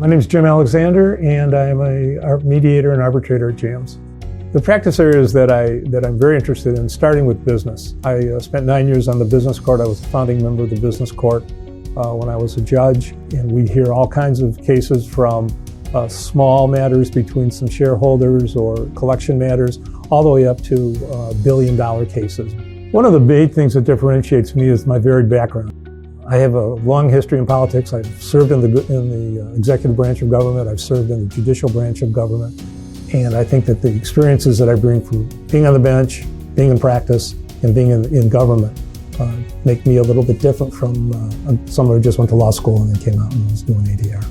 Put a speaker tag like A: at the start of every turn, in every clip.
A: My name is Jim Alexander, and I'm a mediator and arbitrator at JAMS. The practice areas that I'm very interested in, starting with business. I spent 9 years on the business court. I was a founding member of the business court when I was a judge, and we'd hear all kinds of cases from small matters between some shareholders or collection matters, all the way up to billion-dollar cases. One of the big things that differentiates me is my varied background. I have a long history in politics. I've served in the executive branch of government. I've served in the judicial branch of government. And I think that the experiences that I bring from being on the bench, being in practice, and being in government make me a little bit different from someone who just went to law school and then came out and was doing ADR.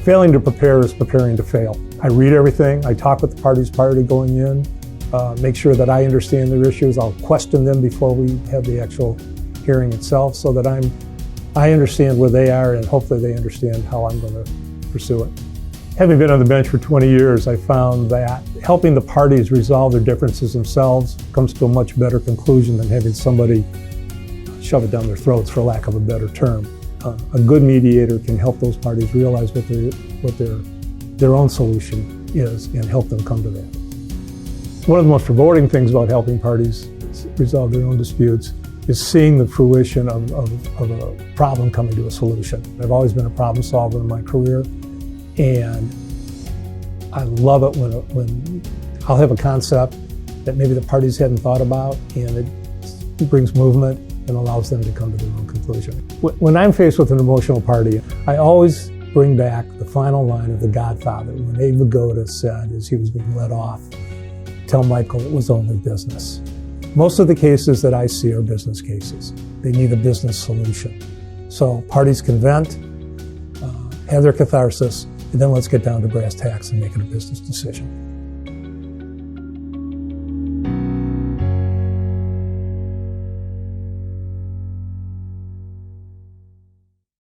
A: Failing to prepare is preparing to fail. I read everything. I talk with the parties prior to going in, make sure that I understand their issues. I'll question them before we have the actual hearing itself so that I understand where they are, and hopefully they understand how I'm going to pursue it. Having been on the bench for 20 years, I found that helping the parties resolve their differences themselves comes to a much better conclusion than having somebody shove it down their throats, for lack of a better term. A good mediator can help those parties realize what their own solution is and help them come to that. One of the most rewarding things about helping parties resolve their own disputes is seeing the fruition of a problem coming to a solution. I've always been a problem solver in my career, and I love it when I'll have a concept that maybe the parties hadn't thought about, and it brings movement and allows them to come to their own conclusion. When I'm faced with an emotional party, I always bring back the final line of The Godfather when Abe Vigoda said, as he was being let off, "Tell Michael it was only business." Most of the cases that I see are business cases. They need a business solution. So parties can vent, have their catharsis, and then let's get down to brass tacks and make it a business decision.